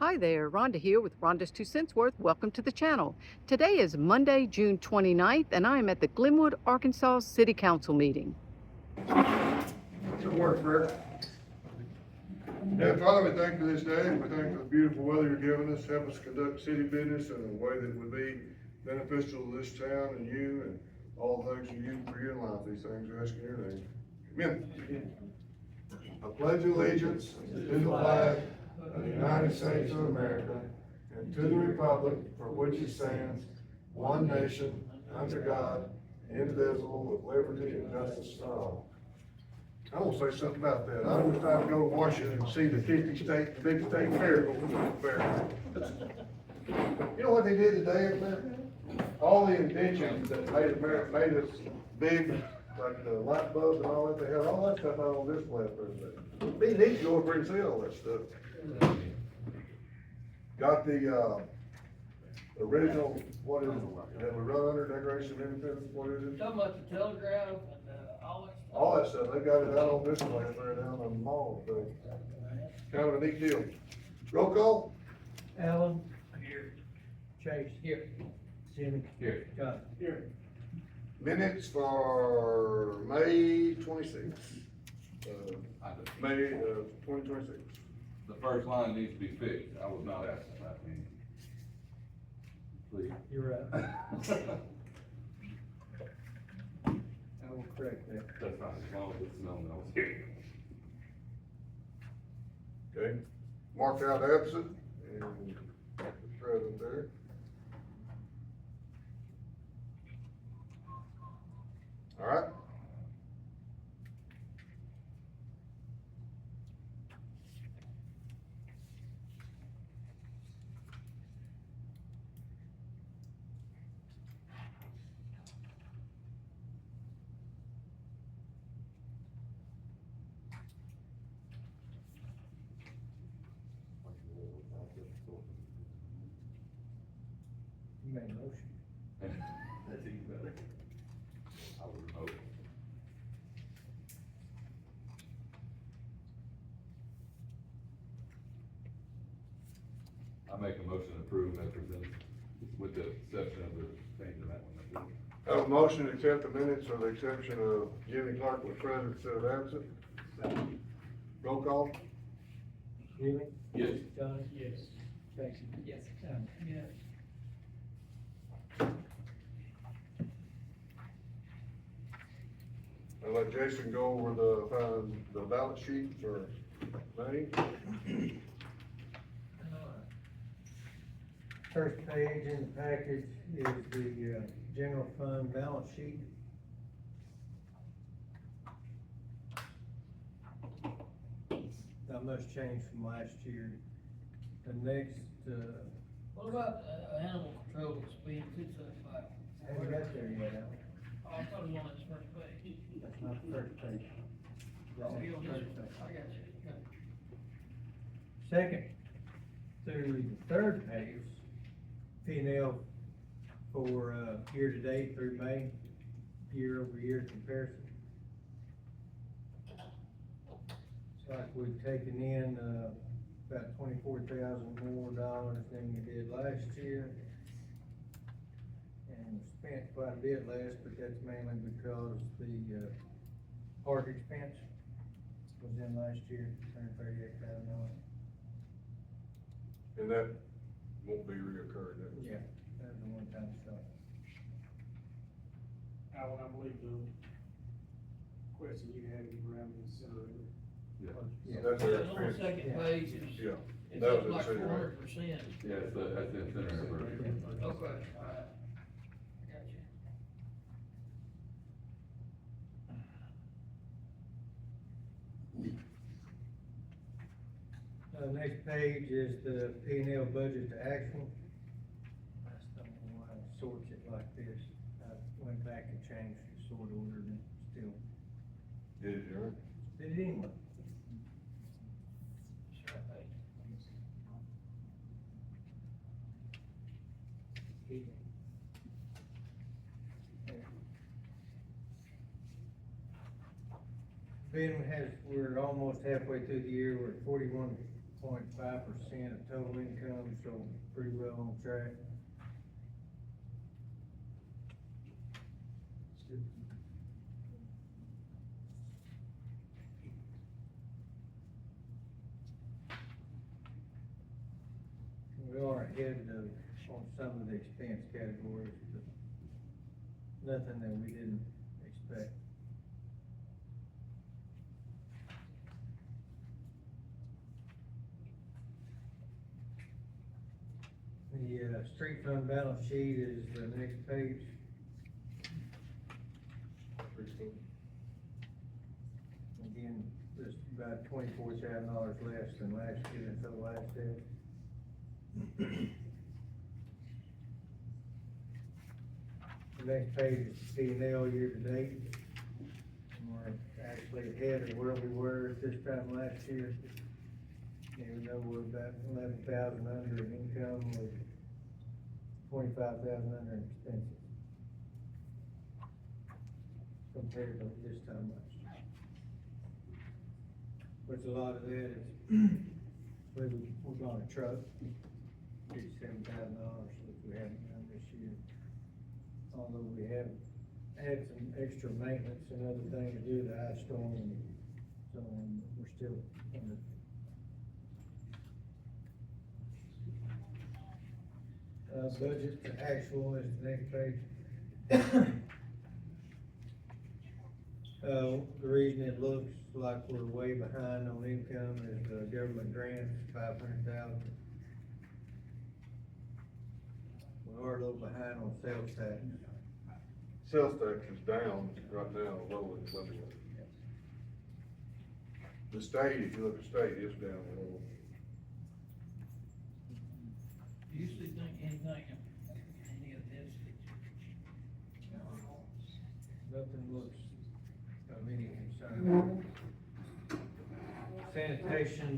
Hi there, Rhonda here with Rhonda's 2 Cents Worth. Welcome to the channel. Today is Monday, June 29th, and I am at the Glenwood, Arkansas City Council meeting. Good work, Rick. Yeah, Father, we thank you for this day, and we thank you for the beautiful weather you're giving us. Help us conduct city business in a way that would be beneficial to this town and you and all the things you use for your life. These things we ask in your name. Amen. I pledge allegiance to the flag of the United States of America and to the republic for which it stands, one nation, under God, indivisible, with liberty and justice for all. I want to say something about that. I was trying to go to Washington and see the 50 state, big state fair. You know what they did today up there? All the inventions that made America, made us big, like the light bulbs and all that, they had all that stuff out on display up there today. It'd be neat to go over and see all that stuff. Got the, original, what is it, that we run under Declaration of Independence, what is it? Talking about the telegraph and all that stuff. All that stuff, they got it out on display up there down on the mall, so kind of a neat deal. Roll call? Alan? Here. Chase? Here. Jimmy? Here. John? Here. Minutes for May 26th. May 2026. The first line needs to be fixed. I was not asking that, mean. Please. You're right. I will correct that. That's fine, as long as it's known that I was here. Okay, mark out absent and present there. All right. You made a motion. That's even better. I would remote. I make a motion to approve as presented, with the exception of the change in that one. Have a motion to accept the minutes with the exception of Jimmy Clark was present instead of absent. Roll call? Jimmy? Yes. Johnny? Yes. Chase? Yes. Alan? Yes. I'll let Jason go over the ballot sheet for May. First page in the package is the, general fund balance sheet. Not much changed from last year. The next, What about, animal control expense, 275? haven't got there yet, Alan. Oh, I thought it was on this first page. That's not the first page. That's Oh, you on the this first one? page. I got you. Okay. Second through the third page, P&L for, year-to-date through May, year-over-year comparison. It's like we've taken in, about $24,000 more than we did last year. And spent quite a bit less, but that's mainly because the, park expense was in last year, $138,000. And that won't be reoccurring. that was- Yeah, that was a one-time stuff. Alan, I believe the question you had around the incinerator. Yeah. Yeah. That's Yeah, their on the expense. second Yeah. page, it's, Yeah, it's that up was like incinerator. 400%. Yeah, that's the incinerator version. Okay, all right. I got you. Next page is the P&L budget to actual. I just don't know why it sorts it like this. I went back and changed the sort order and it still Did it, Jerry? did it anyway. It's right there. Ben we're almost halfway through the year, we're at 1.5% of total income, so pretty well on track. We are ahead of, on some of the expense categories, but nothing that we didn't expect. The, street fund balance sheet is the next page. Again, just about $24,000 less than last year, and so last year. The next page is P and L year to date. We're actually ahead of where we were at this time last year. Even though we're about 11,000 under in income with 25,000 under in expenses. Compared to this time last year. Which a lot of that is, we're buying a truck, $57,000, which we haven't done this year. Although we have had some extra maintenance and other things to do, the ice storm, and so on, we're still under. Budget to actual is the next page. The reason it looks like we're way behind on income is the government grants, 500,000. We are a little behind on sales tax. Sales tax is down right now, low in Glenwood. The state, if you look at state, is down a little. Do you see anything, any of this? Nothing looks of any concern. Sanitation,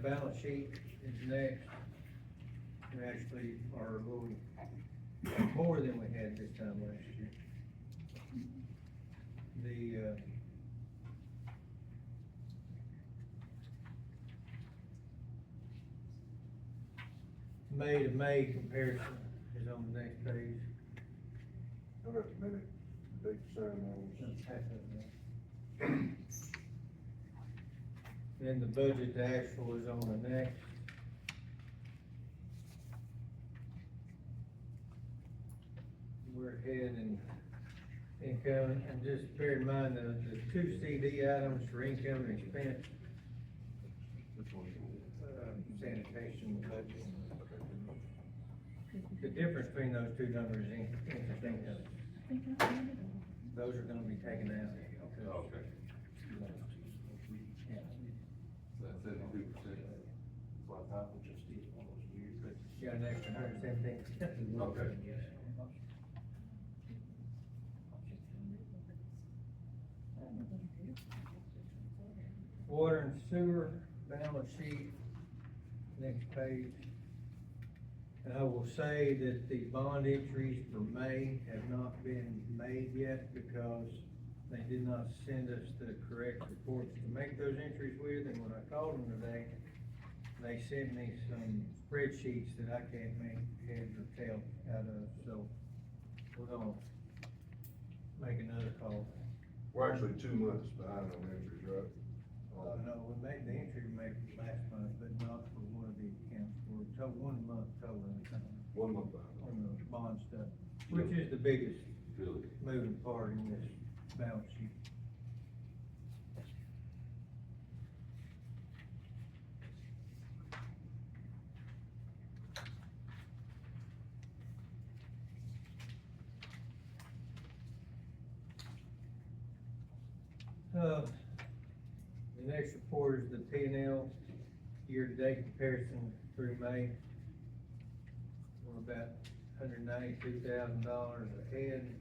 balance sheet is next. We actually are a little more than we had this time last year. The, May to May comparison is on the next page. I've got a minute, big sign on. Then the budget to actual is on the next. We're ahead in income, and just bear in mind the two CD items for income and expense. Sanitation budget. The difference between those two numbers is interest income. Those are gonna be taken out. Okay. Yeah. So that's 72%. Got an extra 117. Okay. Water and sewer balance sheet, next page. And I will say that the bond entries for May have not been made yet because they did not send us the correct reports to make those entries with, and when I called them today, they sent me some spreadsheets that I can't make heads or tails out of, so we're gonna make another call. We're actually 2 months behind on entries, right? No, we made the entry last month, but not for one of the accounts, for 1 month total income 1 month behind. on the bond stuff, which is the biggest Really? moving part in this balance sheet. The next report is the P and L year-to-date comparison through May. We're about $192,000 ahead,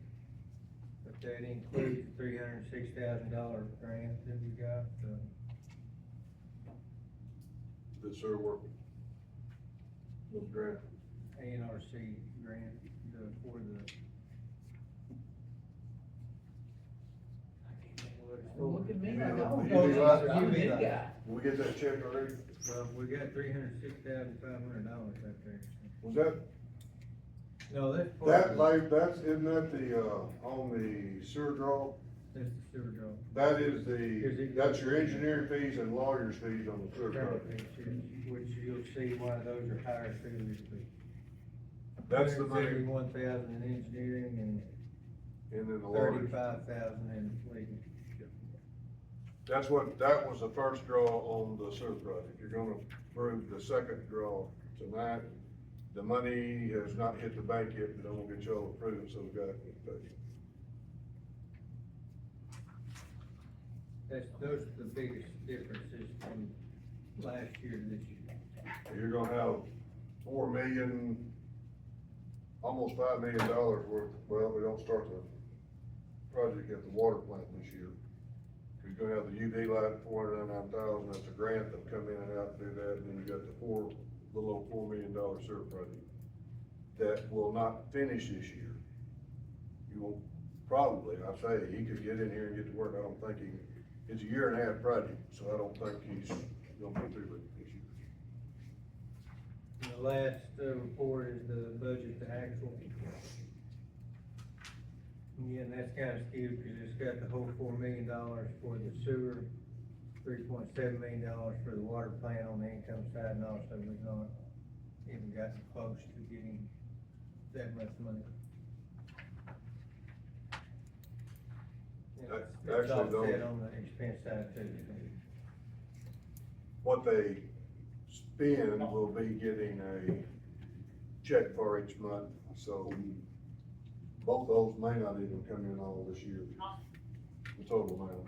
but that includes $306,000 grant that we got, The sewer work. Those grant. ANRC grant, for the. Look at me, You I be know. like- you be like- I'm a big guy. we get that check already? Well, we got $306,500 out there. Was that, No, that's part that of, like, isn't that the, on the sewer draw? that's the sewer draw. That is that's your engineering fees and lawyer's fees on the sewer project. Which you'll see why those are higher too. That's the money, 71,000 in engineering and then the and lawyer's. 35,000 in legal. That was the first draw on the sewer project. You're gonna approve the second draw tonight. The money has not hit the bank yet, but I'm gonna get y'all approved, so we got it paid. Those are the biggest differences from last year to this year. You're gonna have $4 million, almost $5 million worth, well, we don't start the project at the water plant this year. You're gonna have the UV light, $499,000, that's a grant that'll come in and out and do that, and then you got the little over $4 million sewer project. That will not finish this year. You will probably, I say, he could get in here and get to work, I don't think it's a 1.5-year project, so I don't think he's gonna be through with it this year. And the last report is the budget to actual. Again, that's kind of skewed because it's got the whole $4 million for the sewer, $3.7 million for the water plant on the income side, and also we've not even gotten close to getting that much money. Yeah, it's Actually, though, offset on the expense side too. what they spend will be getting a check for each month, so both of those may not even come in all this year, the total amount.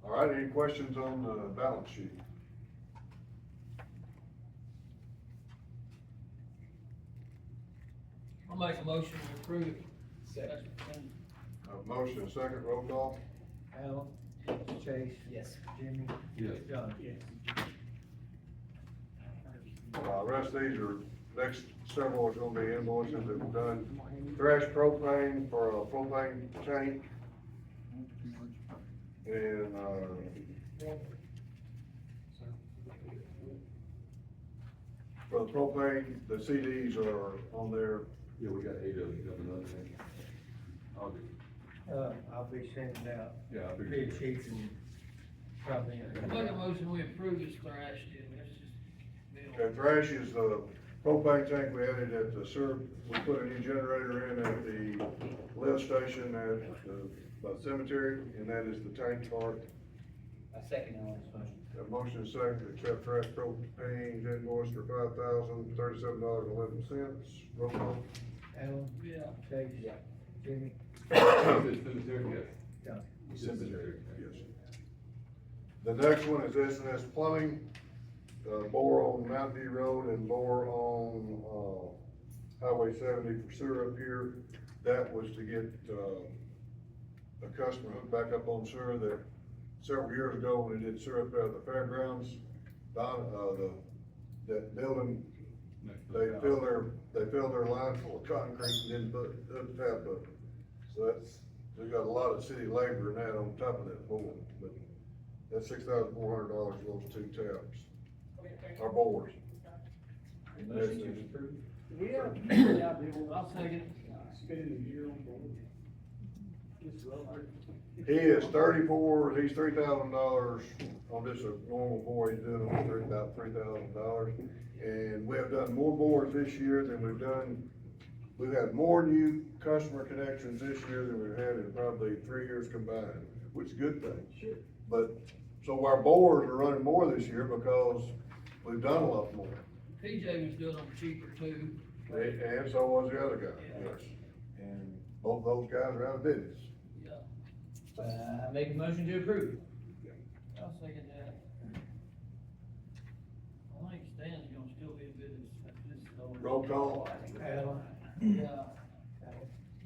All right, any questions on the balance sheet? I'll make a motion to approve. Second. A motion, and second, roll call? Alan? Chase? Yes. Jimmy? Yes. John? Yes. Rest of these are, next several are gonna be invoices that we've done. Thrash propane for a propane tank. And, for the propane, the CDs are on there. Yeah, we got 8 of them, got another thing. I'll do, I'll be sending out yeah, I'll bid be. sheets and probably. Make a motion, we approve this Thrash deal, let's just. Okay, Thrash is the propane tank we added at the sewer, we put a new generator in at the lift station at by the cemetery, and that is the tank part. I second Alan's motion. Got motion is second to accept Thrash propane invoice for $5,037.11. Roll call. Alan? Yeah. Chase? Yeah. Jimmy? Cemetery, yes. John? Cemetery. Yes. The next one is S&S Plumbing, bore on Mountain View Road and bore on, Highway 70 for sewer up here. That was to get, a customer hooked back up on sewer that several years ago when they did sewer up there at the fairgrounds, that building, they filled their line full of concrete and didn't put the tap up. So we got a lot of city labor in that on top of that board, but that's $6,400 for those 2 taps, or boards. Motion to approve. I'll second. Spending a year on board. It's well worth it. He is he's $3,000 on this a normal board, he's doing about $3,000. And we have done more boards this year than we've had more new customer connections this year than we've had in probably 3 years combined, which is a good thing. Sure. But, so our boards are running more this year because we've done a lot more. PJ was doing them cheaper too. And so was the other guy, yes. And both those guys are out of business. Yeah. Make a motion to approve. I'll second that. I think Stan's gonna still be in business after this Roll call. Allen, Yeah.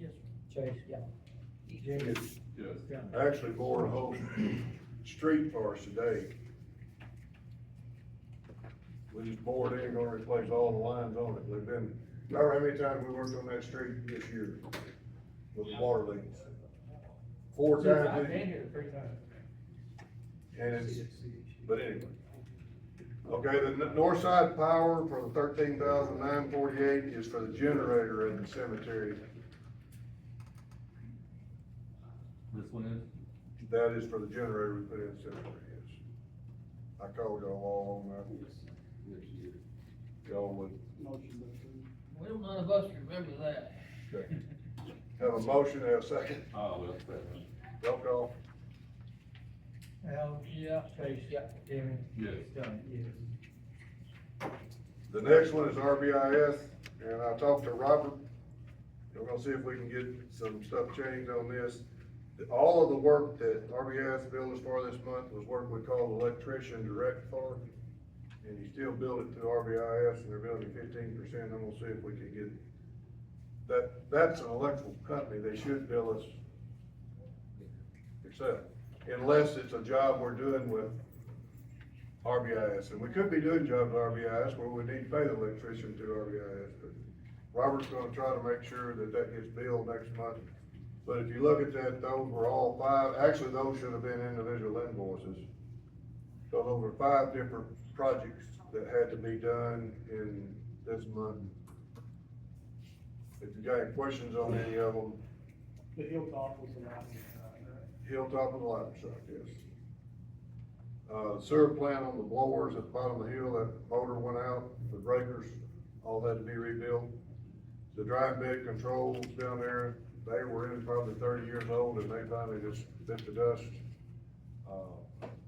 Yes, Chase, Jimmy, Yes. Johnny. Actually, board whole street for us today. We just bored in, gonna replace all the lines on it. We've been, remember how many times we worked on that street this year with the water leaks? 4 times. I've been here 3 times. And it's, but anyway. Okay, the Northside power for the 13,948 is for the generator at the cemetery. This one is? That is for the generator we put in the cemetery, yes. I called y'all all on that. Y'all would, Motion to approve. well, none of us remember that. okay. Have a motion, have a second. Oh, well, that's, Roll call. Allen, Yeah. Chase, Jimmy, yes. Johnny. The next one is RBIS, and I talked to Robert. We're gonna see if we can get some stuff changed on this. All of the work that RBIS billed us for this month was work we called electrician direct for. And he still billed it through RBIS, and they're billing 15%. I'm gonna see if we can get, that's an electrical company, they should bill us except, unless it's a job we're doing with RBIS, and we could be doing jobs with RBIS where we need to pay the electrician to RBIS, but Robert's gonna try to make sure that that gets billed next month. But if you look at that, those were all 5, actually, those should have been individual invoices. So those were 5 different projects that had to be done in this month. If you got any questions on any of them, The Hilltop was the last one, right? Hilltop of the light truck, yes. Sewer plant on the blowers at the bottom of the hill, that motor went out, the breakers all had to be rebuilt. The dry bed controls down there, they were in probably 30 years old, and they finally just bit the dust.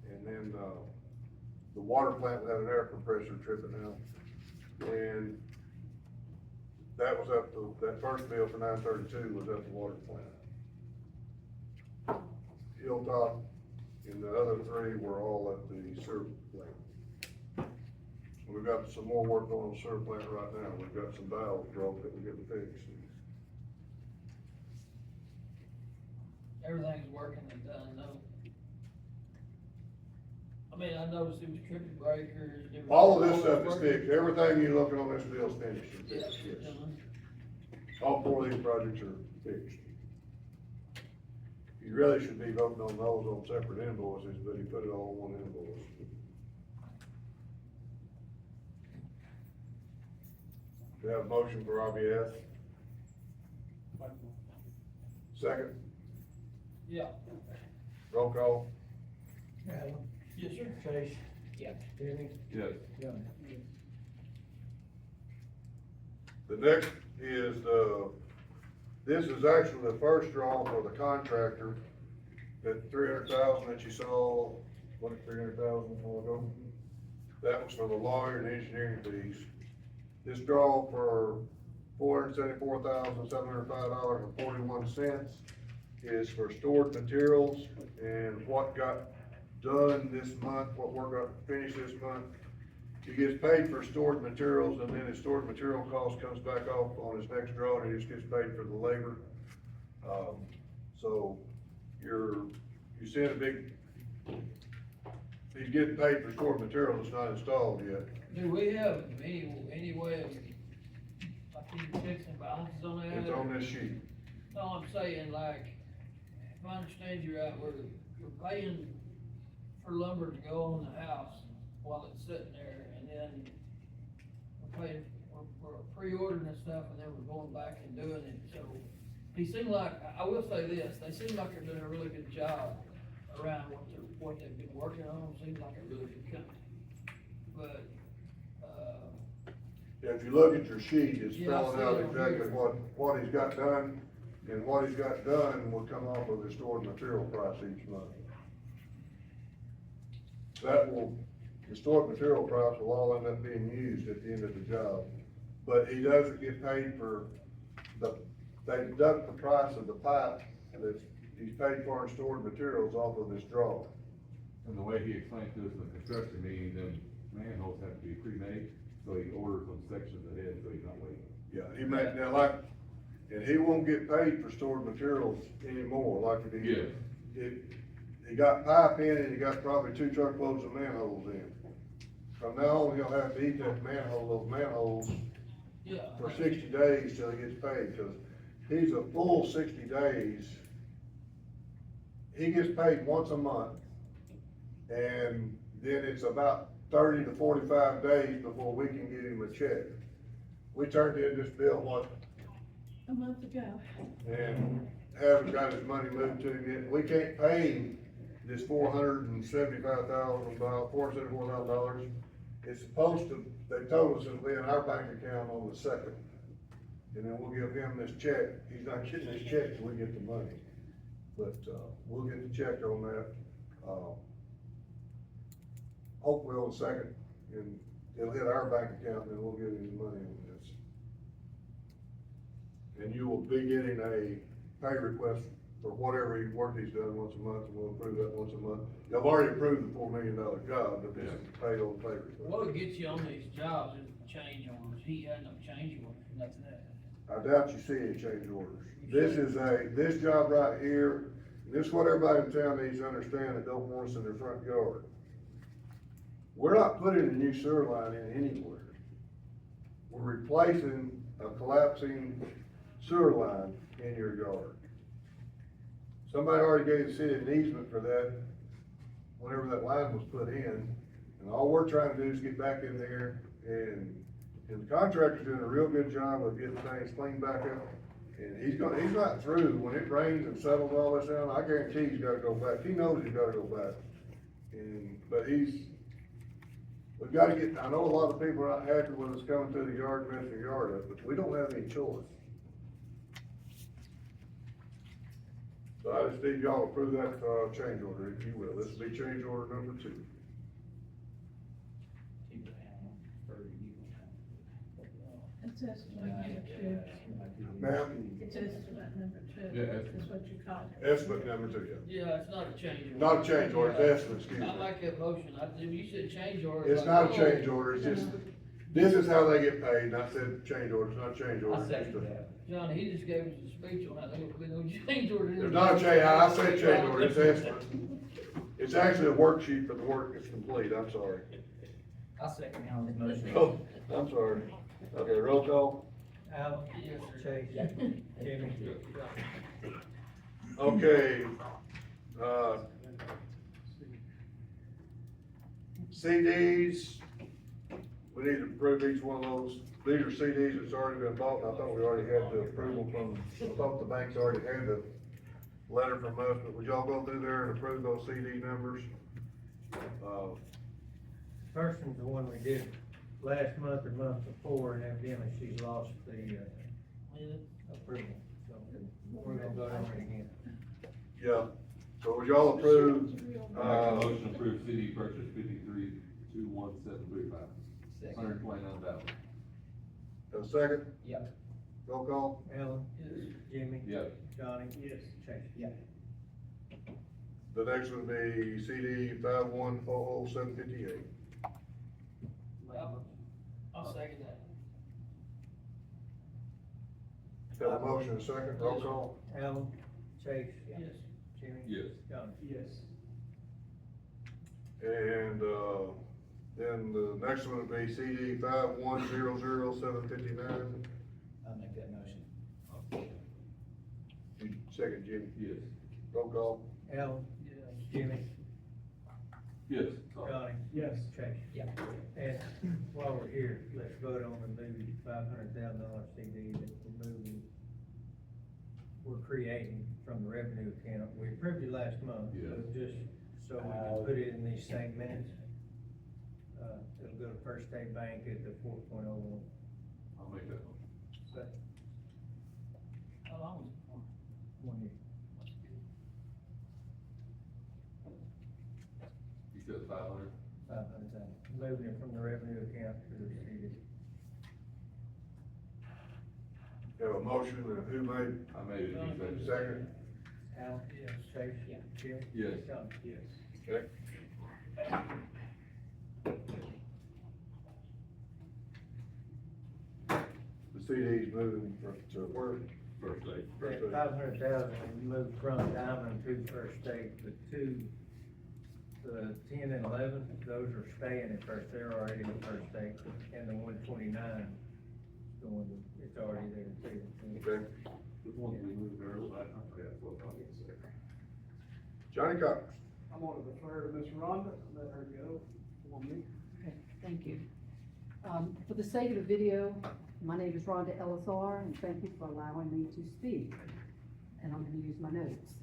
And then, the water plant had an air compressor tripping out. And that was up to, that first bill for 932 was at the water plant. Hilltop and the other 3 were all at the sewer plant. We've got some more work on the sewer plant right now. We've got some valves broke that we're getting fixed. Everything's working and done, no. I mean, I noticed it was tripping breakers. everything. All of this stuff is Working. fixed. Everything you're looking on this bill is finished. It's Yeah, fixed, yes. done. All 4 of these projects are fixed. You really should be voting on those on separate invoices, but he put it all on one invoice. Do you have a motion for RBS? Second, Yeah, roll call. Allen, yes, sir. Chase, Jimmy, Yes. Johnny. The next is, this is actually the first draw for the contractor, that 300,000 that you saw, what, 300,000 a while ago? That was for the lawyer and engineering fees. This draw for $474,705.41 is for stored materials, and what got done this month, what we're gonna finish this month. He gets paid for stored materials, and then his stored material cost comes back off on his next draw, and he just gets paid for the labor. So you see a big, he's getting paid for stored materials, it's not installed yet. Do we have any way of, like, these checks and balances on that? It's on this sheet. No, I'm saying, like, if I understand you right, we're paying for lumber to go on the house while it's sitting there, and then we're pre-ordering this stuff, and then we're going back and doing it, so. He seemed like, I will say this, they seem like they're doing a really good job around what they've been working on, seems like a really good company. But, Yeah, if you look at your sheet, it's Yeah, I spelling see out it on exactly here. what he's got done, and what he's got done will come off of the stored material price each month. The stored material price will all end up being used at the end of the job, but he doesn't get paid for they deduct the price of the pipe that he's paid for in stored materials off of this draw. And the way he explained to us in the construction meeting, them manholes have to be pre-made. So he orders them sections ahead, so he's not waiting. Yeah, he make, now like, and he won't get paid for stored materials anymore, like if he. Yeah. He got pipe in and he got probably 2 truckloads of manholes in. From now on, he'll have to eat that manhole, those manholes Yeah. for 60 days till he gets paid, cause he's a full 60 days. He gets paid once a month, and then it's about 30 to 45 days before we can get him a check. We turned in this bill, what, A month ago. and haven't got his money moved to him yet. We can't pay him this $474,000. It's supposed to, they told us it'll be in our bank account on the 2nd. And then we'll give him this check. He's not getting this check till we get the money. But, we'll get the check on that, hopefully on the 2nd. And it'll hit our bank account and then we'll give him his money on this. And you will be getting a pay request for whatever work he's done once a month, and we'll approve that once a month. Y'all already approved the $4 million job, but this is paid on pay request. What gets you on these jobs is the change orders, he had no change orders, nothing that. I doubt you see any change orders. This job right here, this is what everybody in town needs to understand that don't want us in their front yard. We're not putting a new sewer line in anywhere. We're replacing a collapsing sewer line in your yard. Somebody already gave the city an easement for that whenever that line was put in, and all we're trying to do is get back in there, and the contractor's doing a real good job of getting things cleaned back up. And he's not through. When it rains and settles all this down, I guarantee he's gotta go back. He knows he's gotta go back. But we've gotta get, I know a lot of people are not happy with us coming through the yard, messing the yard up, but we don't have any choice. So I just need y'all to approve that, change order, if you will. This will be change order number 2. It's estimate number 2. Ma'am, It's estimate number 2. Yeah, That's what you call it. estimate number 2, yeah. Yeah, it's not a change order. Not a change order, it's estimate, excuse I me. like that motion, you said change order. It's not a change order, it's just, this is how they get paid, and I said change order, it's not a change order. it's just a- John, he just gave us a speech on that, there's no change order. There's not a change, I said change order, it's estimate. It's actually a worksheet for the work that's complete, I'm sorry. I second Alan's motion. Oh, I'm sorry. Okay, roll call. Al, Yes, sir. Chase, Jimmy. Okay, CDs, we need to approve each one of those. These are CDs that's already been bought, and I thought we already had the approval from, I thought the banks already had the letter from us, but would y'all go through there and approve those CD numbers? First one's the one we did last month or month before, and evidently she's lost the, approval. So we're gonna go down it again. Yeah, so would y'all approve, I make a motion to approve CD purchase 53-21735, $129,000. a second? Yep. Roll call? Alan, Yes. Jimmy. Yep. Johnny. Yes. Chase. Yep. The next one would be CD 5140758. I'll second that. Have a motion, a second, roll call? Alan, Chase. Yes. Jimmy. Yes. Johnny. Yes. And, then the next one would be CD 5100759. I'll make that motion. Second, Jimmy. Yes. Roll call? Alan, Yes. Jimmy. Yes, sorry. Johnny. Yes. Chase. Yep. And while we're here, let's vote on the new $500,000 CD that we're creating from the revenue account. We approved it last month, Yes. so just so we can put it in these same minutes. It'll go to First State Bank at the 4.01. I'll make that motion. How long was it for? 1 year. You said 500? 500,000, moving it from the revenue account to the CD. Have a motion, and who made, I made it, you said. second? Al? Yes. Chase? Yeah. Jim? Yes. Johnny? Yes. Okay. CDs moving to where? First day. First State. 500,000, you move from Diamond to First State, the two, the 10 and 11, those are staying at First, they're already in First State, and the 129, it's already there too. Okay. The ones we moved early, I forgot what I was gonna say. Johnny Cox. I'm gonna defer to Ms. Rhonda, let her go for me. Okay, thank you. For the sake of the video, my name is Rhonda Elazar, and thank you for allowing me to speak. And I'm gonna use my notes.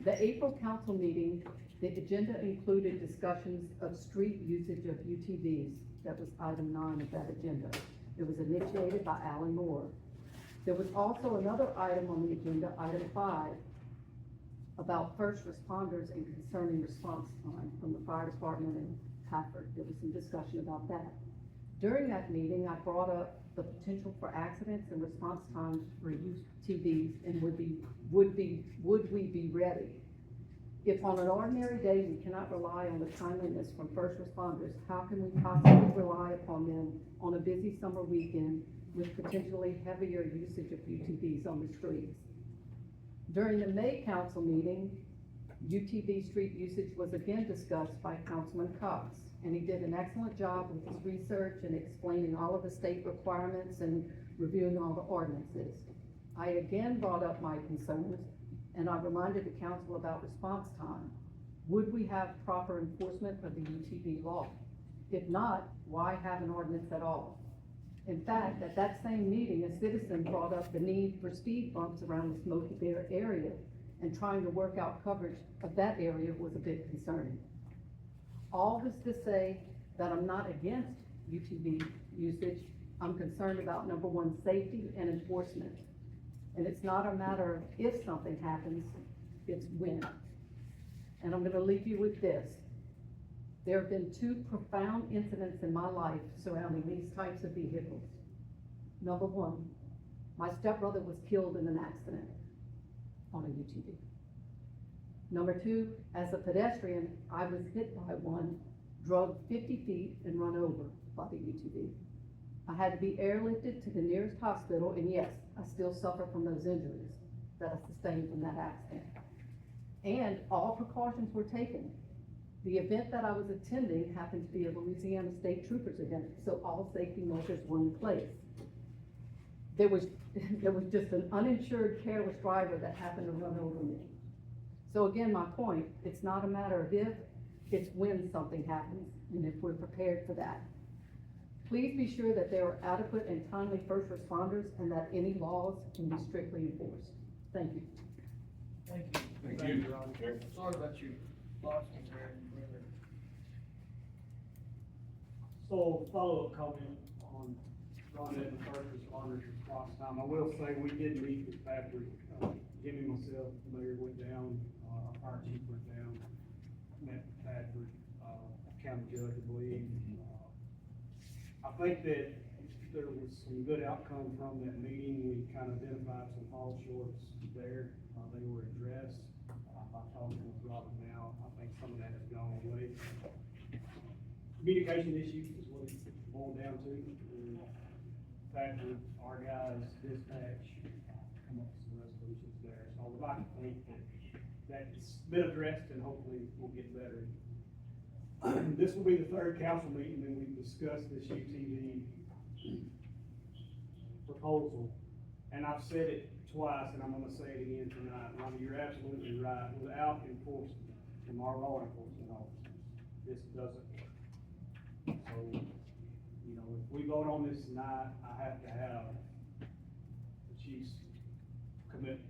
The April council meeting, the agenda included discussions of street usage of UTVs. That was item 9 of that agenda. It was initiated by Alan Moore. There was also another item on the agenda, item 5, about first responders and concerning response time from the fire department in Hafford. There was some discussion about that. During that meeting, I brought up the potential for accidents and response times for UTVs, and would we be ready? If on an ordinary day we cannot rely on the timeliness from first responders, how can we possibly rely upon them on a busy summer weekend with potentially heavier usage of UTVs on the streets? During the May council meeting, UTV street usage was again discussed by Councilman Cox, and he did an excellent job with his research and explaining all of the state requirements and reviewing all the ordinances. I again brought up my concerns, and I reminded the council about response time. Would we have proper enforcement of the UTV law? If not, why have an ordinance at all? In fact, at that same meeting, a citizen brought up the need for speed bumps around the Smoky Bear area, and trying to work out coverage of that area was a bit concerning. All this to say that I'm not against UTV usage. I'm concerned about, number one, safety and enforcement. And it's not a matter of if something happens, it's when. And I'm gonna leave you with this. There have been 2 profound incidents in my life surrounding these types of vehicles. Number 1, my stepbrother was killed in an accident on a UTV. Number 2, as a pedestrian, I was hit by one, drugged 50 feet and run over by the UTV. I had to be airlifted to the nearest hospital, and yes, I still suffer from those injuries that I sustained from that accident. And all precautions were taken. The event that I was attending happened to be a Louisiana State Troopers event, so all safety measures were in place. There was just an uninsured, careless driver that happened to run over me. So again, my point, it's not a matter of if, it's when something happens, and if we're prepared for that. Please be sure that there are adequate and timely first responders, and that any laws can be strictly enforced. Thank you. Thank you. Thank you. Ron. Sorry about your loss there, brother. So, follow-up comment on Rhonda and the first responders response time. I will say, we did meet with Patrick, Jimmy, myself, the mayor went down, our fire chief went down, met with Patrick, county judge, I believe. I think that there was some good outcome from that meeting. We kind of identified some fall shorts there. They were addressed. By talking with Robert now, I think some of that has gone away. Communication issues is what it's boiled down to. Patrick, our guys, dispatch, come up with some resolutions there. So I would like to think that that's been addressed, and hopefully we'll get better. This will be the 3rd council meeting, and we've discussed this UTV proposal. And I've said it twice, and I'm gonna say it again tonight. Rhonda, you're absolutely right. Without enforcement from our law enforcement officers, this doesn't work. So, you know, if we vote on this tonight, I have to have the chief's commitment.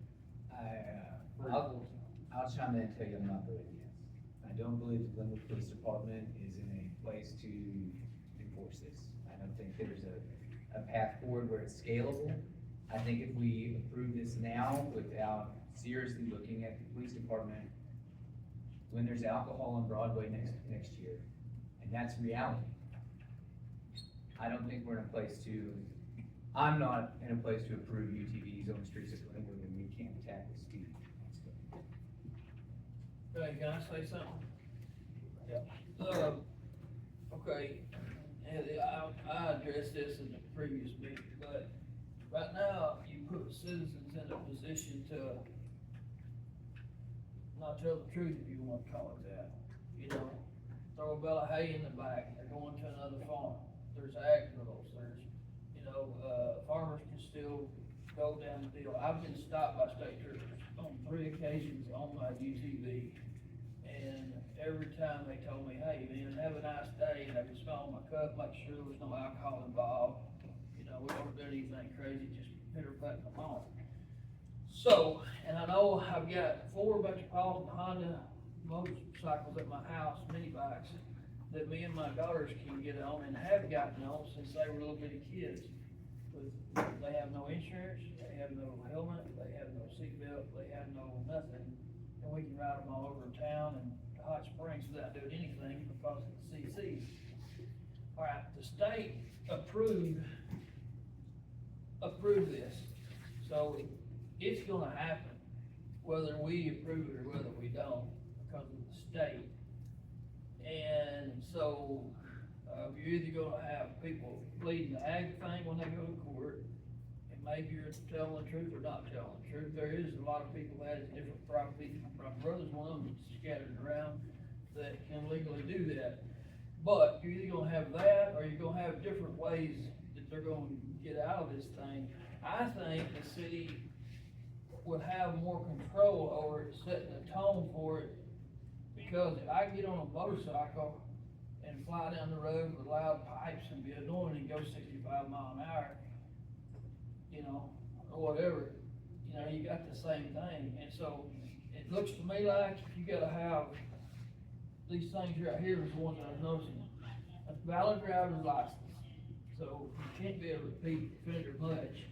I'll chime in and tell you I'm not voting yes. I don't believe the Glenwood Police Department is in a place to enforce this. I don't think there's a path forward where it's scalable. I think if we approve this now without seriously looking at the police department, when there's alcohol on Broadway next year, and that's reality, I don't think we're in a place to, I'm not in a place to approve UTVs on the streets of Glenwood when we can't tackle speed. Hey, can I say something? Yeah. Okay, and I addressed this in the previous meeting, but right now, you put citizens in a position to not tell the truth, if you want to call it that. You know, throw a bale of hay in the back, they're going to another farm, there's ag girls, there's, you know, farmers can still go down the deal. I've been stopped by state troopers on 3 occasions on my UTV, and every time they told me, hey, man, have a nice day, and I could smell my cup, make sure there was no alcohol involved. You know, we don't do anything crazy, just pitter pat them on. So, and I know I've got 4 Metropolitan Honda motorcycles at my house, mini bikes, that me and my daughters can get on and have gotten on since they were little bitty kids. But they have no insurance, they have no helmet, they have no seatbelt, they have no nothing. And we can ride them all over town and to Hot Springs without doing anything because of the CCs. All right, the state approved this, so it's gonna happen, whether we approve it or whether we don't, because of the state. And so, you're either gonna have people pleading the ag thing when they go to court, and maybe you're telling the truth or not telling the truth. There is a lot of people that has different property. My brother's one of them that's scattered around that can legally do that. But you're either gonna have that, or you're gonna have different ways that they're gonna get out of this thing. I think the city would have more control over it, setting the tone for it, because if I get on a motorcycle and fly down the road with loud pipes and be annoying and go 65 miles an hour, you know, or whatever, you know, you got the same thing. And so it looks to me like you gotta have these things right here is the ones I was noticing. A valid driver's license, so you can't be a repeat offender much.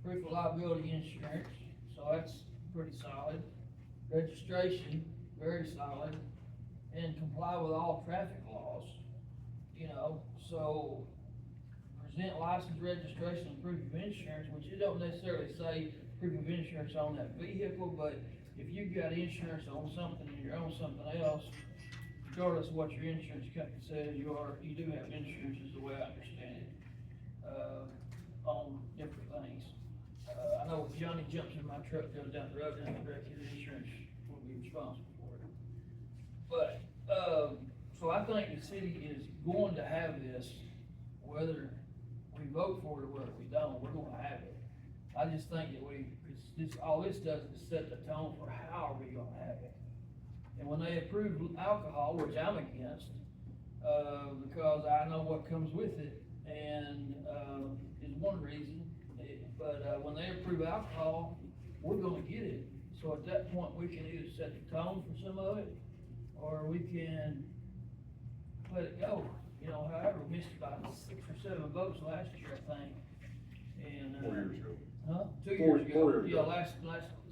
Proof of liability insurance, so that's pretty solid. Registration, very solid. And comply with all traffic laws, you know, so present license, registration, and proof of insurance, which you don't necessarily say proof of insurance on that vehicle, but if you've got insurance on something and you're on something else, regardless of what your insurance company says, you do have insurance is the way I understand it, on different things. I know if Johnny jumps in my truck, goes down the road, and his insurance will be responsible for it. But, so I think the city is going to have this, whether we vote for it or whether we don't, we're gonna have it. I just think that all this does is set the tone for how are we gonna have it. And when they approve alcohol, which I'm against, because I know what comes with it, and, is one reason, but, when they approve alcohol, we're gonna get it. So at that point, we can either set the tone for some of it, or we can let it go. You know, however, we missed about 6 or 7 votes last year, I think, and. 4 years ago. Huh? 2 4 years ago. years Yeah, ago. last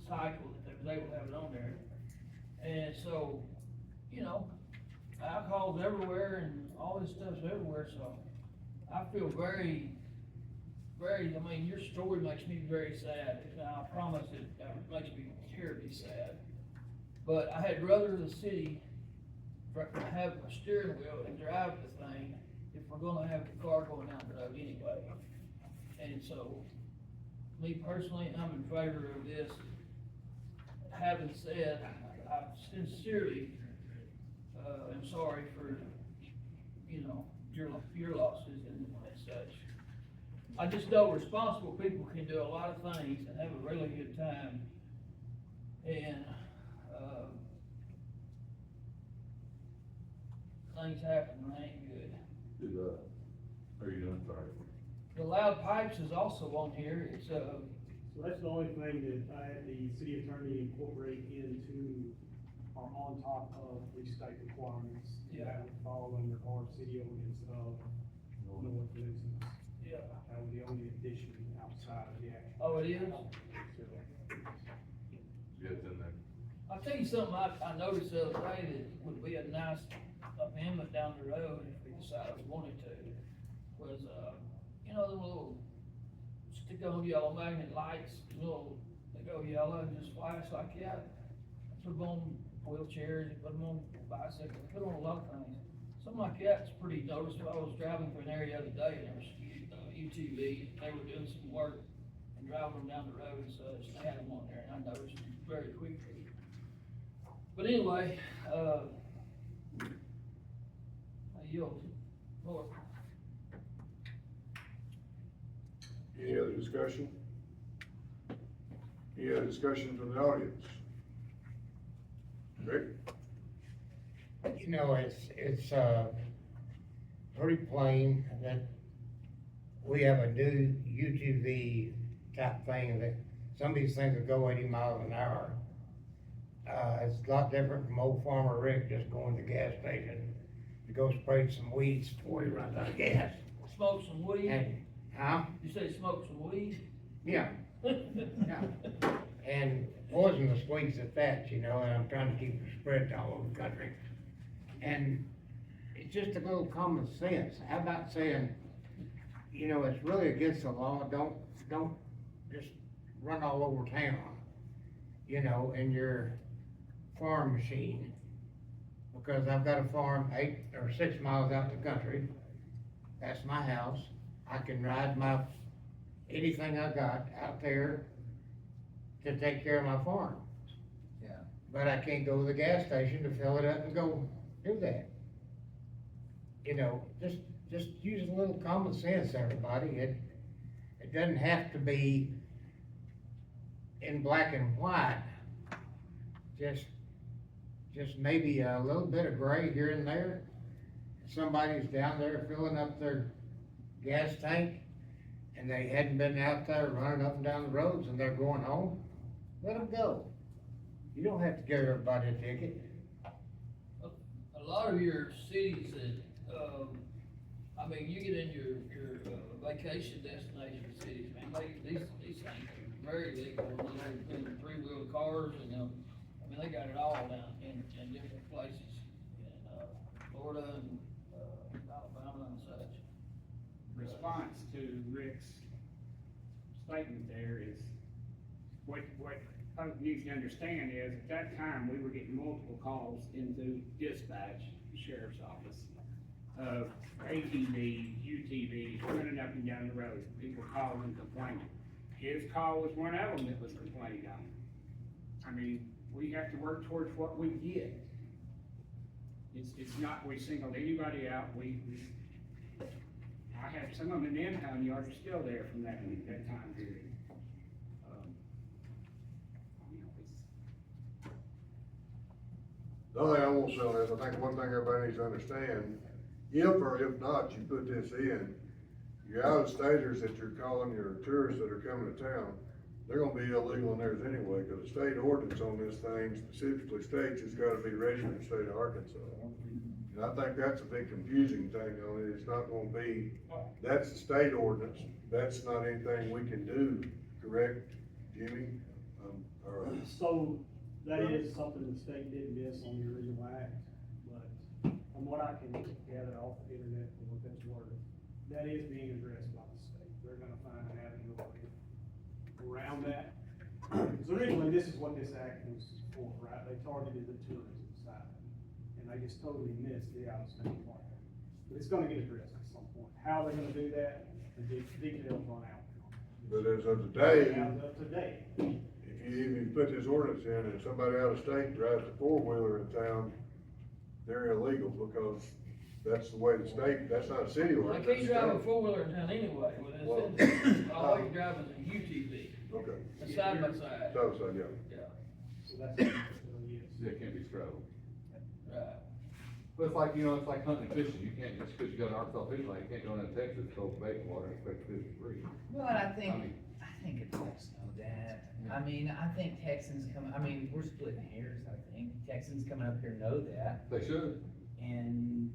cycle that they was able to have it on there. And so, you know, alcohol's everywhere and all this stuff's everywhere, so I feel very, I mean, your story makes me very sad. Now, I promise it makes me terribly sad. But I had rather the city have a steering wheel and drive the thing if we're gonna have the car going down the road anyway. And so, me personally, I'm in favor of this. Having said, I sincerely, am sorry for, you know, your losses and such. I just know responsible people can do a lot of things and have a really good time. And, things happen, and they ain't good. Are you done? Sorry. The loud pipes is also on here, it's, So that's the only thing that I had the city attorney incorporate into or on top of the state requirements. Yeah. That would fall under our city ordinance of North nuisance. yeah. That was the only addition outside of the actual. Oh, it is? Yeah, it's in there. I'll tell you something I noticed the other day that would be a nice amendment down the road if we decided we wanted to, was, you know, the little stick-on yellow magnet lights, little, they go yellow and just flash like that. Put them on wheelchairs, put them on bicycles, put them on a lot of things. Something like that's pretty noticeable. I was driving through an area the other day and there was UTV, they were doing some work and driving them down the road and such, they had them on there, and I noticed them very quickly. But anyway, I yield, Lord. Any other discussion? Any other discussion from the audience? Rick? You know, it's pretty plain that we have a new UTV type thing that some of these things will go 80 miles an hour. It's a lot different from old farmer Rick just going to the gas station to go spray some weeds before he runs out of gas. Smoke some weed? And, huh? You say smoke some weed? Yeah, yeah. And poisonous weeds at that, you know, and I'm trying to keep it spread all over the country. And it's just a little common sense. How about saying, you know, it's really against the law, don't just run all over town, you know, in your farm machine. Because I've got a farm 8 or 6 miles out in the country. That's my house. I can ride anything I got out there to take care of my farm. Yeah. But I can't go to the gas station to fill it up and go do that. You know, just use a little common sense, everybody. It doesn't have to be in black and white. Just maybe a little bit of gray here and there. If somebody's down there filling up their gas tank and they hadn't been out there running up and down the roads and they're going home, let them go. You don't have to give everybody a ticket. A lot of your cities that, I mean, you get in your vacation destination cities, man, these things are very legal, in 3-wheel cars and, I mean, they got it all down in different places, in, Florida and, Alabama and such. Response to Rick's statement there is, what folks need to understand is, at that time, we were getting multiple calls into dispatch, the sheriff's office, of ATVs, UTVs, running up and down the road, people calling and complaining. His call was one of them that was complaining on. I mean, we have to work towards what we get. It's not, we singled anybody out, I had some of them in the impound yard are still there from that time period. You know, The other thing I want to say on this, I think one thing everybody needs to understand, if or if not, you put this in, your out-of-staters that you're calling your tourists that are coming to town, they're gonna be illegal in theirs anyway, cause the state ordinance on this thing specifically states it's gotta be registered in the state of Arkansas. And I think that's a big confusing thing on it, it's not gonna be, that's the state ordinance, that's not anything we can do, correct, Jimmy? All right. So, that is something the state did miss on the original act, but from what I can gather off the internet from what that's worded, that is being addressed by the state. They're gonna find an avenue around that. So originally, this is what this act was for, right? They targeted the tourism side, and they just totally missed the out-of-state part. But it's gonna get addressed at some point. How they're gonna do that, the details run out. But as of today, As of today, if you put this ordinance in and somebody out of state drives a 4-wheeler in town, they're illegal because that's the way the state, that's not a city I ordinance. can't that's drive a state. 4-wheeler in town anyway, Well, all I can drive is a UTV, Okay, a side by side. so, yeah. Yeah, so that's, yes. It can't be straddled. right. But it's like, it's like hunting and fishing, you can't, just because you got an Arkansas fishing line, you can't go into Texas, go bait water and expect to fish for free. Well, and I think mean- it lets know that. I mean, I think Texans we're splitting hairs, I think. Texans coming up here know that. They should. And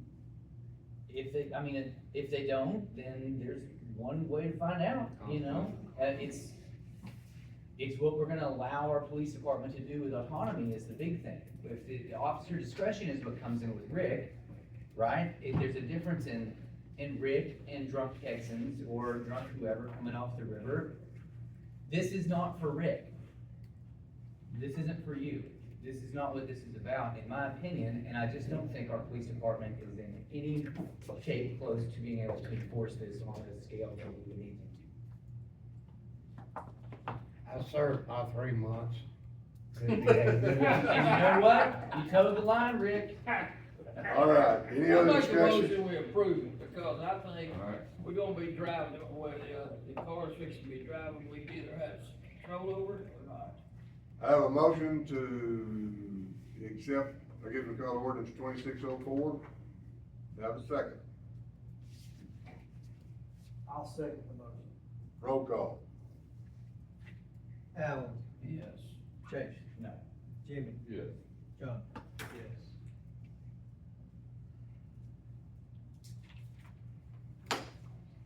if they don't, then there's one way to find out, you know? It's what we're gonna allow our police department to do with autonomy is the big thing. If the officer discretion is what comes in with Rick, right? If there's a difference in Rick and drunk Texans or drunk whoever coming off the river, this is not for Rick. This isn't for you. This is not what this is about, in my opinion, and I just don't think our police department is in any shape close to being able to enforce this on a scale that we would need them to. I served about 3 months. Could be a good- And you know what? You told the line, Rick. All right, any I other make a discussion? motion, we approve it, because I think All right. we're gonna be driving it one way or the other. The car's fixing to be driving, we either have control over it or not. I have a motion to accept, I give it a call ordinance 2604. Have a second. I'll second the motion. Roll call. Alan, Yes. Chase, No. Jimmy, Yes. John. Yes.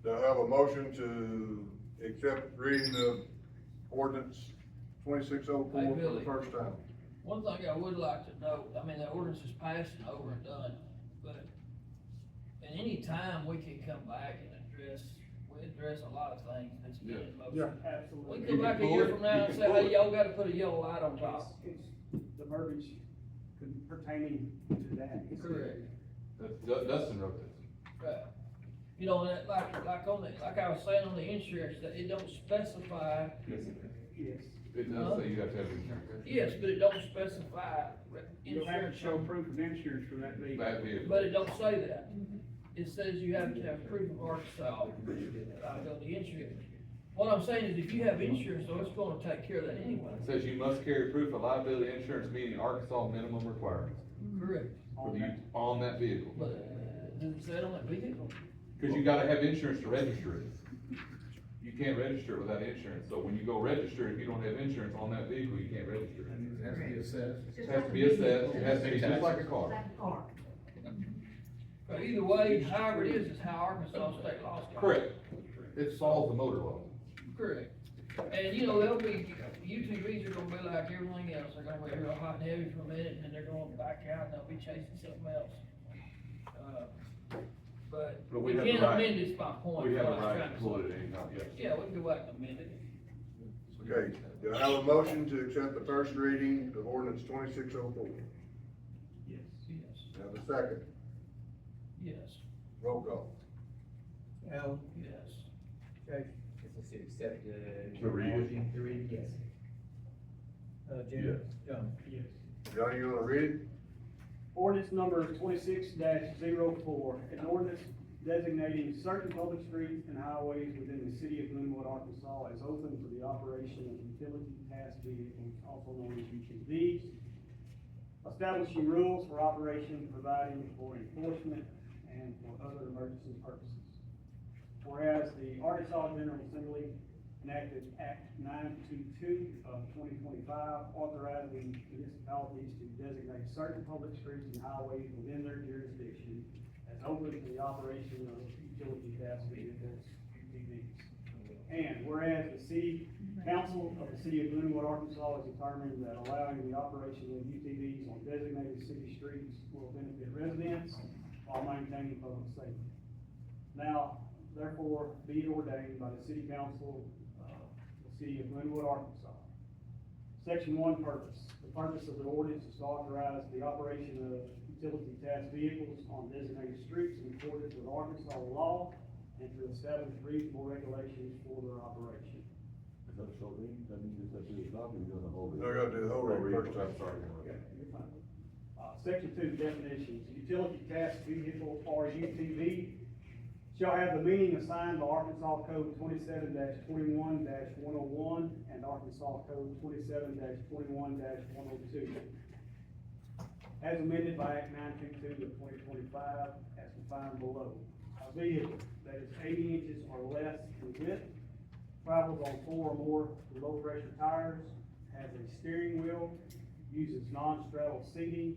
Do I have a motion to accept reading of ordinance 2604 Hey, for the Billy. first time? One thing I would like to note, I mean, the ordinance is passed and over and done, but at any time, we can come back and we address a lot of things that's been in motion. Absolutely. We come back a year from now and say, hey, y'all gotta put a yellow light on top. It's the verbiage pertaining to that. Correct. Dustin wrote this. Right. You know, that, like on the, like I was saying on the insurance, that it don't specify, Yes. It does say you have to have insurance. yes, but it don't specify You'll have to insurance. show proof of insurance for that vehicle. That vehicle. But it don't say that. It says you have to have proof of Arkansas liability insurance. What I'm saying is if you have insurance, though, it's gonna take care of that anyway. It says you must carry proof of liability insurance meeting Arkansas minimum requirements Correct. for you on that vehicle. But, does it say it on that vehicle? Cause you gotta have insurance to register it. You can't register it without insurance, so when you go register, if you don't have insurance on that vehicle, you can't register it. It has to be assessed. It has to be assessed, it has to be just like a car. But either way, however it is how Arkansas state laws. go. Correct. It solves the motor law. Correct. And you know, there'll be, UTVs are gonna be like everything else, they're gonna be real hot and heavy for a minute, and then they're gonna back out, and they'll be chasing something else. But But we we have the can't right- amend this by point. We have what a I was right trying to to pull say. it at any time, yes. Yeah, we can go back and amend it. Okay, do I have a motion to accept the first reading of ordinance 2604? Yes. Yes, Have a second. yes, Roll call. Alan, yes. Chase, Let's see, accept To read it. motion to read, yes. Jimmy, Yes. John. Yes. Johnny, you wanna read it? Ordinance number 26-04, an ordinance designating certain public streets and highways within the city of Glenwood, Arkansas as open for the operation of utility task vehicles, also known as UTVs. Establishing rules for operation, providing for enforcement, and for other emergency purposes. Whereas the Arkansas General Assembly enacted Act 922 of 2025, authorizing municipalities to designate certain public streets and highways within their jurisdiction as open to the operation of utility task vehicles, UTVs. And whereas the city council of the city of Glenwood, Arkansas has determined that allowing the operation of UTVs on designated city streets will benefit residents while maintaining public safety. Now, therefore, be it ordained by the city council the city of Glenwood, Arkansas. Section 1, purpose. The purpose of the ordinance is to authorize the operation of utility task vehicles on designated streets in accordance with Arkansas law and to establish reasonable regulations for their operation. Is that a short reading? That means it's a copy, you're gonna hold it. No, I gotta do the whole reading first time. I'm sorry. Okay, you're fine. Section 2, definitions. Utility task vehicle, or UTV, shall have the meaning assigned by Arkansas Code 27-21-101 and Arkansas Code 27-21-102. As amended by Act 922 of 2025, as defined below. A vehicle that is 80 inches or less in width, travels on 4 or more low-pressure tires, has a steering wheel, uses non-straddle seating,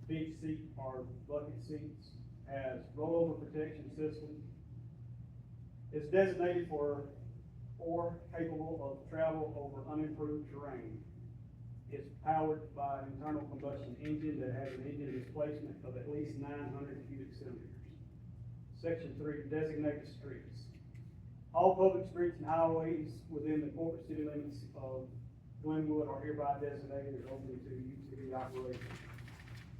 beach seat or bucket seats, has rollover protection system, is designated for or capable of travel over unimproved terrain. It's powered by an internal combustion engine that has an engine displacement of at least 900 cubic centimeters. Section 3, designated streets. All public streets and highways within the corporate city limits of Glenwood are hereby designated as open to UTV operation.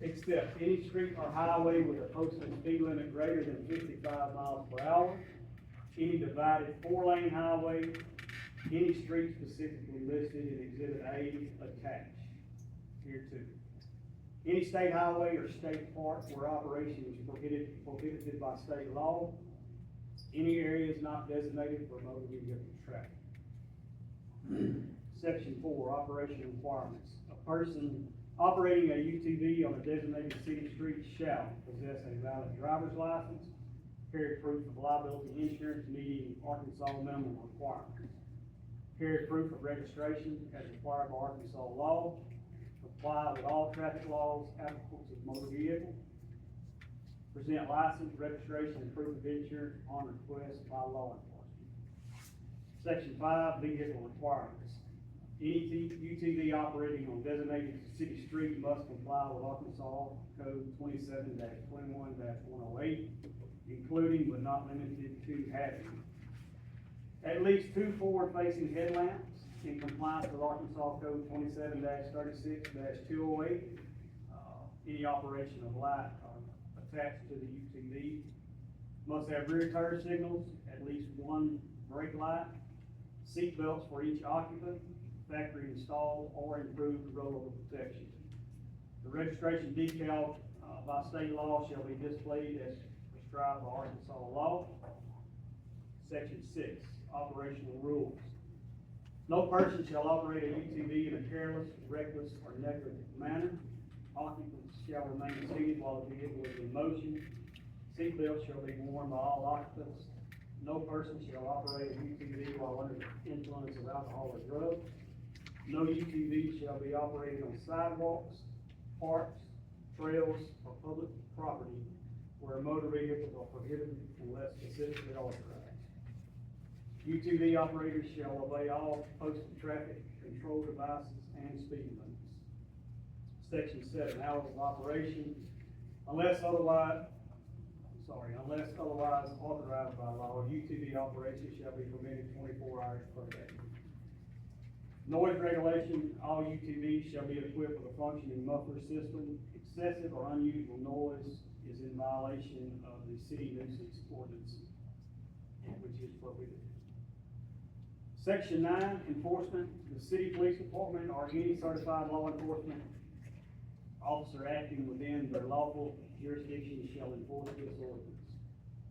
Except any street or highway with a posted speed limit greater than 55 miles per hour, any divided 4-lane highway, Any street specifically listed in Exhibit A attached, here too. Any state highway or state park where operation is prohibited by state law. Any areas not designated for motor vehicle traffic. Section 4, operation requirements. A person operating a UTV on a designated city street shall possess a valid driver's license, carry proof of liability insurance meeting Arkansas minimum requirements, carry proof of registration as required by Arkansas law, comply with all traffic laws applicable to the motor vehicle, present license, registration, and proof of insurance on request by law enforcement. Section 5, vehicle requirements. Any UTV operating on designated city street must comply with Arkansas Code 27-21-108, including but not limited to having at least 2 forward-facing headlamps in compliance with Arkansas Code 27-36-208. Any operation of light attached to the UTV must have rear turn signals, at least 1 brake light, seat belts for each occupant, factory installed or improved rollover protection. The registration decal by state law shall be displayed as prescribed by Arkansas law. Section 6, operational rules. No person shall operate a UTV in a careless, reckless, or negligent manner. Occupants shall remain seated while the vehicle is in motion. Seat belts shall be worn by all occupants. No person shall operate a UTV while under the influence of alcohol or drugs. No UTV shall be operated on sidewalks, parks, trails, or public property where motor vehicles are prohibited unless specifically authorized. UTV operators shall obey all posted traffic control devices and speed limits. Section 7, hours of operation. Unless otherwise authorized by law, UTV operation shall be permitted 24 hours per day. Noise regulation, all UTVs shall be equipped with a functioning muffler system. Excessive or unusual noise is in violation of the city nuisance ordinance, which is prohibited. Section 9, enforcement. The city police department or any certified law enforcement officer acting within their lawful jurisdiction shall enforce this ordinance.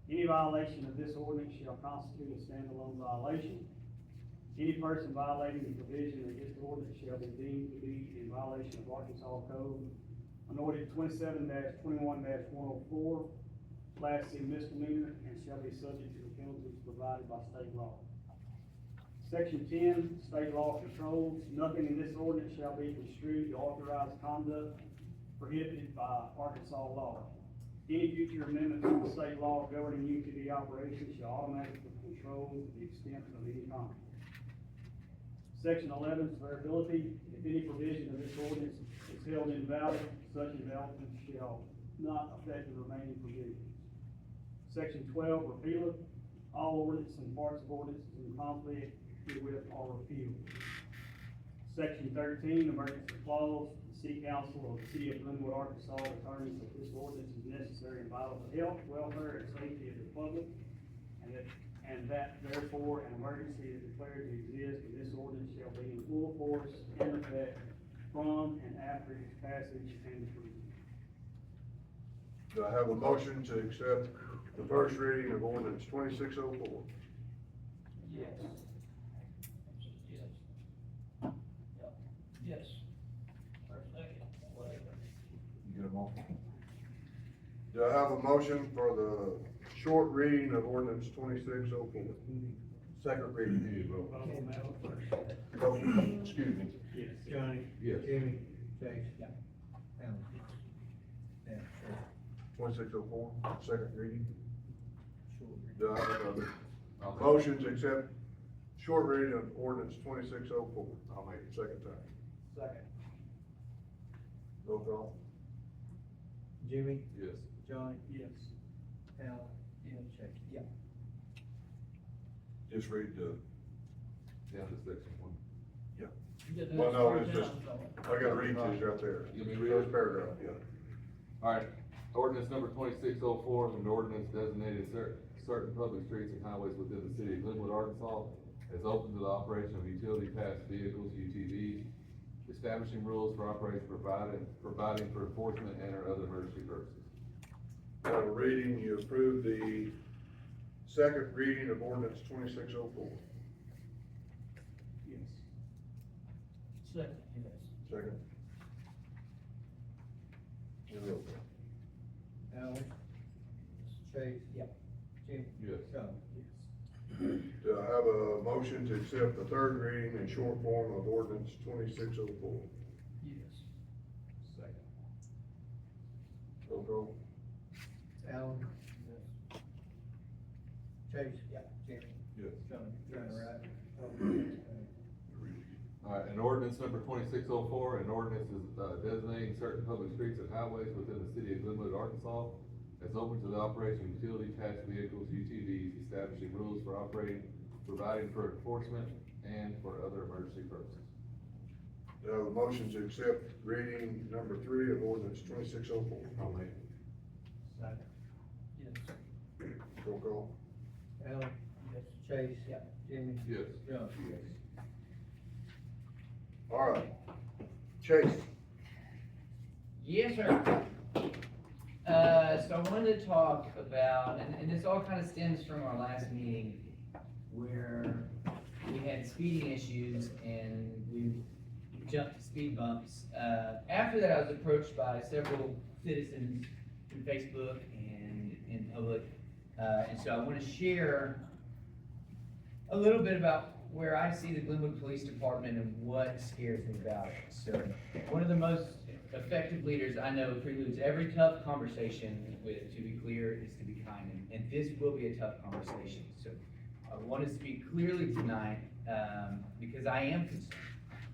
Any violation of this ordinance shall constitute a standalone violation. Any person violating the provision of this ordinance shall be deemed to be in violation of Arkansas Code Ordinance 27-21-104, Class C misdemeanor, and shall be subject to the penalties provided by state law. Section 10, state law controls. Nothing in this ordinance shall be construed to authorize conduct prohibited by Arkansas law. Any future amendment to the state law governing UTV operations shall automatically control the extent of any conflict. Section 11, severability. If any provision of this ordinance is held invalid, such invalidity shall not affect the remaining provisions. Section 12, repealer. All ordinances and parts of ordinances in conflict herewith are repealed. Section 13, emergency clause. The City Council of the City of Glenwood, Arkansas determines that this ordinance is necessary and vital to health, welfare, and safety of the public, and that therefore an emergency is declared to exist, and this ordinance shall be in full force and effect from and after its passage and approval. Do I have a motion to accept the first reading of ordinance 2604? Yes. Yes. Yes. Or second, whatever. You get them all? Do I have a motion for the short reading of ordinance 2604? Second reading. Vote on that one first. Excuse me. Yes. Johnny? Yes. Jimmy? Chase? Yeah. Alan? Yeah, sure. 2604, second reading. Sure. Do I have a I'll make- motion to accept short reading of ordinance 2604? I'll make it second time. Second. Roll call. Jimmy? Yes. Johnny? Yes. Alan? Yes. Chase? Yeah. Just read the, Down to section 1. You gotta do well, this no, three it's just, times, though. I gotta read these right there. You want me to read it? First paragraph, yeah. All right, ordinance number 2604 is an ordinance designated certain public streets and highways within the city of Glenwood, Arkansas. is open to the operation of utility task vehicles, UTVs, establishing rules for operation, providing for enforcement and or other emergency purposes. Reading, you approve the second reading of ordinance 2604. Yes. Second, yes. Second. And roll call. Alan? Chase? Yep. Jimmy? Yes. John? Do I have a motion to accept the third reading in short form of ordinance 2604? Yes. Second. Roll call. Alan? Chase? Yeah. Jimmy? Yes. John? John, right? Alright, and ordinance number 2604, an ordinance is designating certain public streets and highways within the city of Glenwood, Arkansas as open to the operation of utility task vehicles, UTVs, establishing rules for operating, providing for enforcement, and for other emergency purposes. Do I have a motion to accept reading number 3 of ordinance 2604? I'll make it. Second. Yes. Roll call. Alan? Yes. Chase? Jimmy? Yes. John? All right. Chase. Yes, sir. So I wanted to talk about, and this all kind of stems from our last meeting where we had speeding issues and we jumped to speed bumps. After that, I was approached by several citizens through Facebook and in public. And so I want to share a little bit about where I see the Glenwood Police Department and what scares me about it. So one of the most effective leaders I know preludes every tough conversation with, to be clear, is to be kind. And this will be a tough conversation. So I want to speak clearly tonight because I am concerned.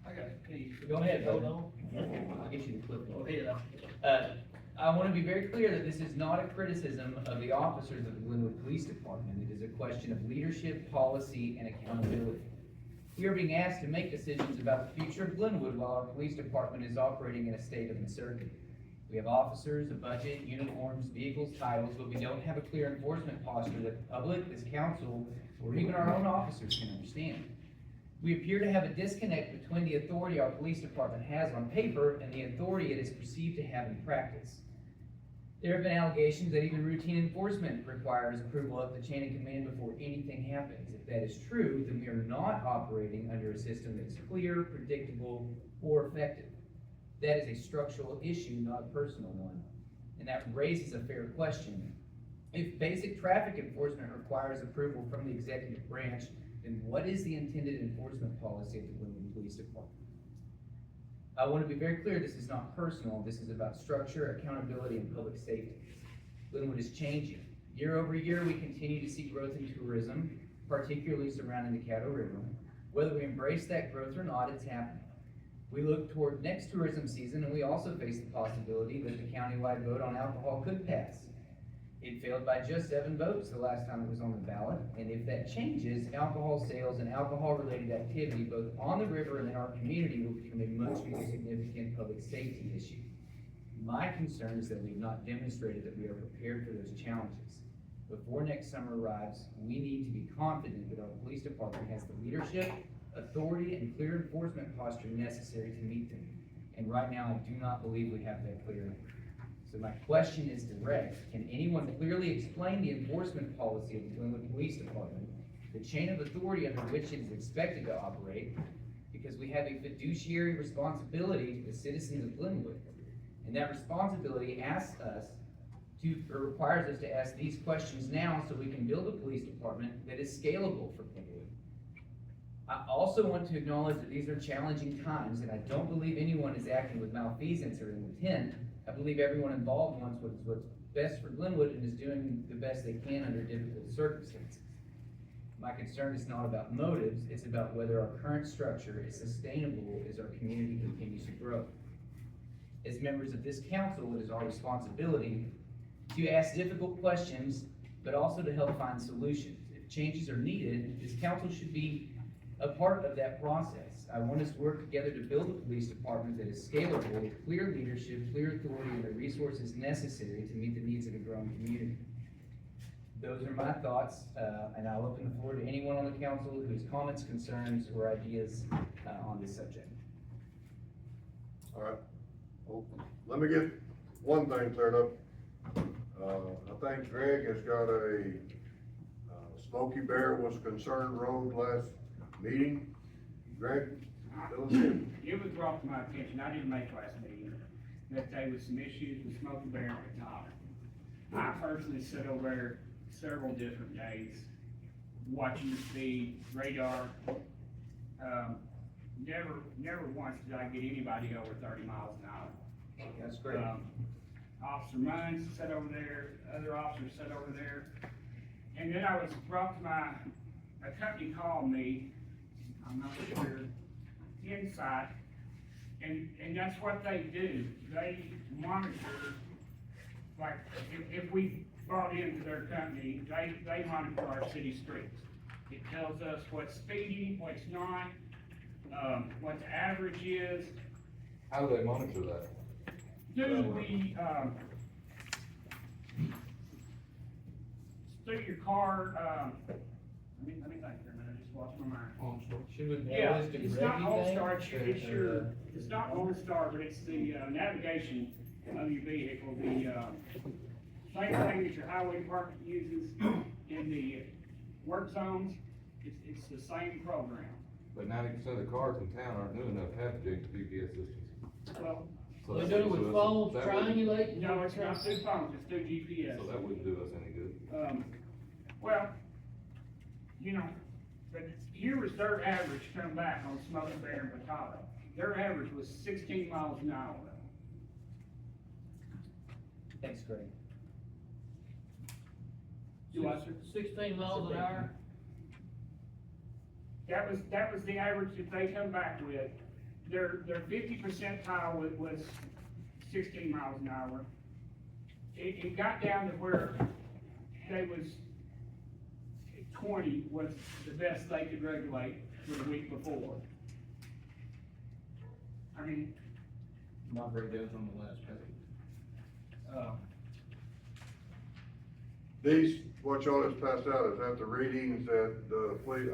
I got it. Can you- Go ahead, Hold brother. on. I'll get you the clip. Go ahead. I want to be very clear that this is not a criticism of the officers of the Glenwood Police Department. It is a question of leadership, policy, and accountability. We are being asked to make decisions about the future of Glenwood while our police department is operating in a state of uncertainty. We have officers, a budget, uniforms, vehicles, titles, but we don't have a clear enforcement posture that the public, this council, or even our own officers can understand. We appear to have a disconnect between the authority our police department has on paper and the authority it is perceived to have in practice. There have been allegations that even routine enforcement requires approval of the chain of command before anything happens. If that is true, then we are not operating under a system that is clear, predictable, or effective. That is a structural issue, not a personal one. And that raises a fair question. If basic traffic enforcement requires approval from the executive branch, then what is the intended enforcement policy of the Glenwood Police Department? I want to be very clear, this is not personal, this is about structure, accountability, and public safety. Glenwood is changing. Year over year, we continue to see growth in tourism, particularly surrounding the Caddo River. Whether we embrace that growth or not, it's happening. We look toward next tourism season, and we also face the possibility that the countywide vote on alcohol could pass. It failed by just 7 votes the last time it was on the ballot, and if that changes, alcohol sales and alcohol-related activity both on the river and in our community will become a much more significant public safety issue. My concern is that we've not demonstrated that we are prepared for those challenges. Before next summer arrives, we need to be confident that our police department has the leadership, authority, and clear enforcement posture necessary to meet them. And right now, I do not believe we have that clear. So my question is direct. Can anyone clearly explain the enforcement policy of the Glenwood Police Department, the chain of authority under which it is expected to operate? Because we have a fiduciary responsibility to the citizens of Glenwood. And that responsibility asks us to, or requires us to ask these questions now so we can build a police department that is scalable for Glenwood. I also want to acknowledge that these are challenging times, and I don't believe anyone is acting with malfeasance or intent. I believe everyone involved wants what's best for Glenwood and is doing the best they can under difficult circumstances. My concern is not about motives, it's about whether our current structure is sustainable as our community continues to grow. As members of this council, it is our responsibility to ask difficult questions, but also to help find solutions. If changes are needed, this council should be a part of that process. I want us to work together to build a police department that is scalable, with clear leadership, clear authority, and the resources necessary to meet the needs of a growing community. those are my thoughts, and I'll open the floor to anyone on the council who has comments, concerns, or ideas, on this subject. All right, well, let me get one thing cleared up. I think Greg has got a, Smoky Bear was concerned road last meeting. Greg, fill us in. It was brought to my attention, I didn't make last meeting, that there was some issues with Smoky Bear at the top. I personally sat over there several different days, watching the speed, radar. Never once did I get anybody over 30 miles an hour. That's great. Officer Munns sat over there, other officers sat over there. And then I was brought to a company called me, I'm not sure, inside, and that's what they do. They monitor, like, if we bought into their company, they monitor our city streets. It tells us what's speeding, what's not, what the average is. How do they monitor that? Do we, through your car, let me think for a minute, I just lost my mind. Should we Yeah, it's not OnStar, it's not OnStar, but it's the navigation of your vehicle, the same thing that your highway department uses in the work zones, it's the same program. But 90% of the cars in town aren't new enough to have GPS systems. Well, So They that do it wouldn't with do us- phones, that wouldn't- triangulate? no, it's not through phones, it's through GPS. So that wouldn't do us any good. Well, you know, but here was their average coming back on Smoky Bear and Batava. Their average was 16 miles an hour. Thanks, Greg. Do I- 16 miles an hour? That was the average that they come back with. Their 50 percentile was 16 miles an hour. It got down to where they was 20 was the best they could regulate for the week before. I mean, Not very good on the last page. These, what y'all just passed out, is that the readings that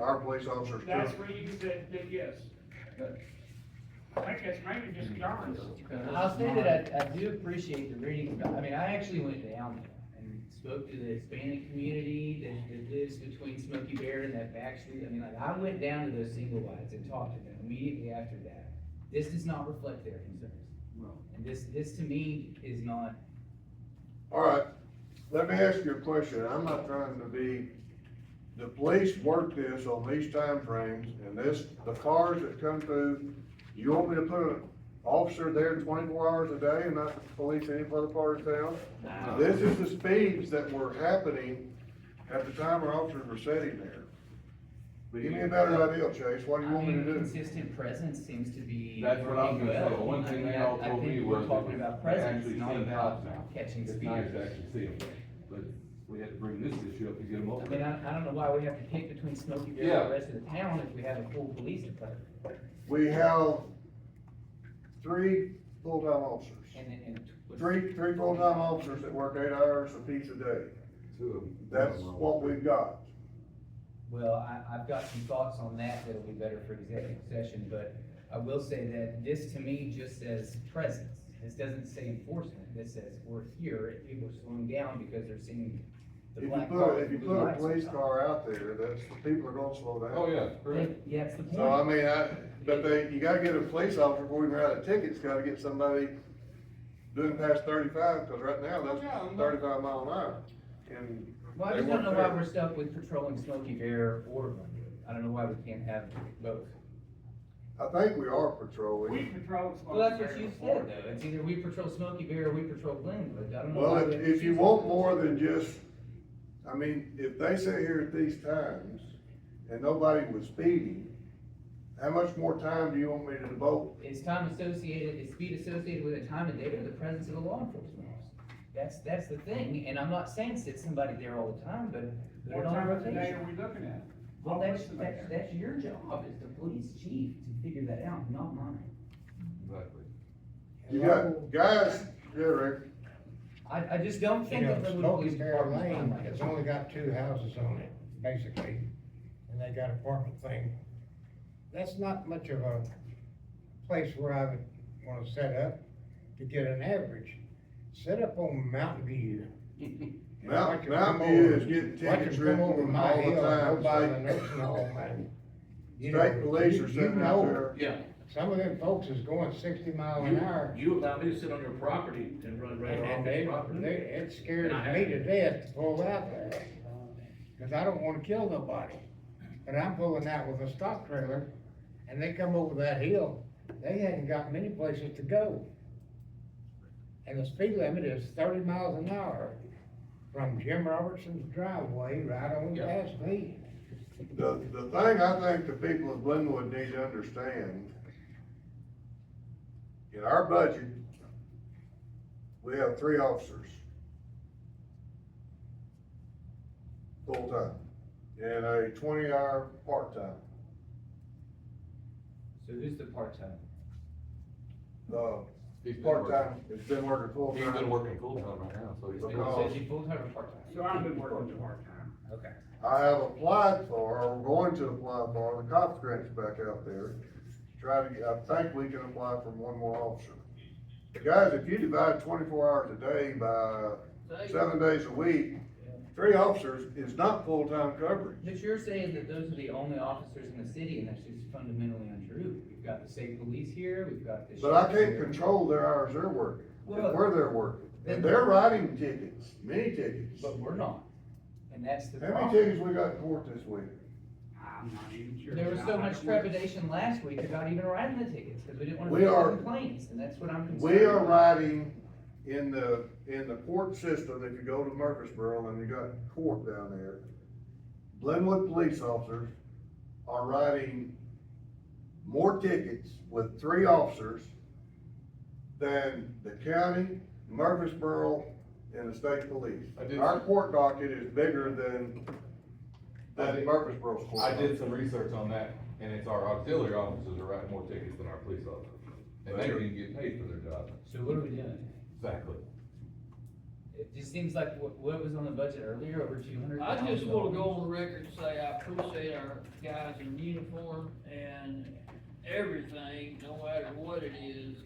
our police officers that's took? readings that yes. I think that's maybe just John's. I'll say that I do appreciate the reading, I mean, I actually went down there and spoke to the Hispanic community that lives between Smoky Bear and that back street. I mean, like, I went down to those single wides and talked to them immediately after that. This does not reflect their concerns. And this to me is not, All right, let me ask you a question. I'm not trying to be, the police work this on these timeframes, and the cars that come through, you want me to put an officer there 24 hours a day and not police any other part of town? This is the speeds that were happening at the time our officers were sitting there. But give me a better idea, Chase, what do you want me to do? consistent presence seems to be That's what I was working gonna say. well. The one thing I mean, they all I told think me we're was talking that about they presence, actually not see 'em about cops now. catching It's nice to speeders. actually see them, but we had to bring this issue up to get them over. I mean, I don't know why we have to pick between Smoky Bear and the rest of the town if we have a full police department. We have 3 full-time officers. And Three full-time officers that work 8 hours apiece a day. 2 of them. That's what we've got. Well, I've got some thoughts on that that'll be better for executive session, but I will say that this to me just says presence. This doesn't say enforcement, this says we're here, if people are slowing down because they're seeing the black car. If you with blue put a lights on police top. car out there, people are gonna slow down. Oh, yeah, correct. Yeah, it's the point. So, I mean, you gotta get a police officer before you can write a ticket, it's gotta get somebody doing past 35, cause right now, that's 35 mile an hour. And Well, I they just don't work know why there. we're stuck with patrolling Smoky Bear or Glenwood. I don't know why we can't have both. I think we are patrolling. We patrol Smoky Well, that's Bear what you before. said though, it's either we patrol Smoky Bear or we patrol Glenwood, I don't know. Well, why we have to if you choose want one. more than just, I mean, if they sit here at these times and nobody was speeding, how much more time do you want me to devote? It's time associated, it's speed associated with a time of day or the presence of a law enforcement officer. That's the thing, and I'm not saying sit somebody there all the time, but put What it on time of the day rotation. are we looking at? Well, I'll that's, listen that's, there. that's your job as the police chief to figure that out, not mine. Exactly. You got, guys, yeah, Rick, I just don't You think know, that the Smoky police Bear department's Lane done right. has only got 2 houses on it, basically, and they got apartment thing. That's not much of a place where I would wanna set up to get an average. Set up on Mountain View. Mountain View is getting tickets Watch 'em come over written my all the hill and time. go by the State- nursing home, man. You State know, police you- are you sitting know, out there. Yeah, Some of them folks is going 60 miles an hour. you allow me to sit on your property and run right off And the they, property. it scares And I me have. to death to pull out there. Cause I don't wanna kill nobody. But I'm pulling out with a stock trailer, and they come over that hill, they hadn't got many places to go. And the speed limit is 30 miles an hour from Jim Robertson's driveway right on Yeah. past me. The thing I think the people of Glenwood need to understand, in our budget, we have 3 officers. Full-time, and a 20-hour part-time. So who's the part-time? He's been Part-time, it's been working He's full-time. been working full-time right now, so he's. Because- Is he full-time or part-time? So I've been working part-time. Okay. I have applied for, or going to apply for, the cops grant's back out there. Try to, I think we can apply for 1 more officer. Guys, if you divide 24 hours a day by 7 days a week, 3 officers is not full-time coverage. But you're saying that those are the only officers in the city, and that's just fundamentally untrue. We've got the state police here, we've got the. But I sheriff can't here. control their hours they're working, and Well, where they're working. then- And they're writing tickets, many tickets. But we're not, and that's the How many problem. tickets we got in court this week? I'm not even sure. There was so much trepidation last week about even writing the tickets, because we didn't want to We make are- complaints, and that's what I'm concerned We are about. writing in the court system, if you go to Murfreesboro and you got court down there, Glenwood police officers are writing more tickets with 3 officers than the county, Murfreesboro, and the state police. I did- Our court docket is bigger than Murfreesboro's court. I did some research on that, and it's our auxiliary officers are writing more tickets than our police officers. And they don't even get paid for their job. So what are we doing? Exactly. It just seems like what was on the budget earlier, over $200,000. I just wanna go on the record and say I appreciate our guys in uniform and everything, no matter what it is,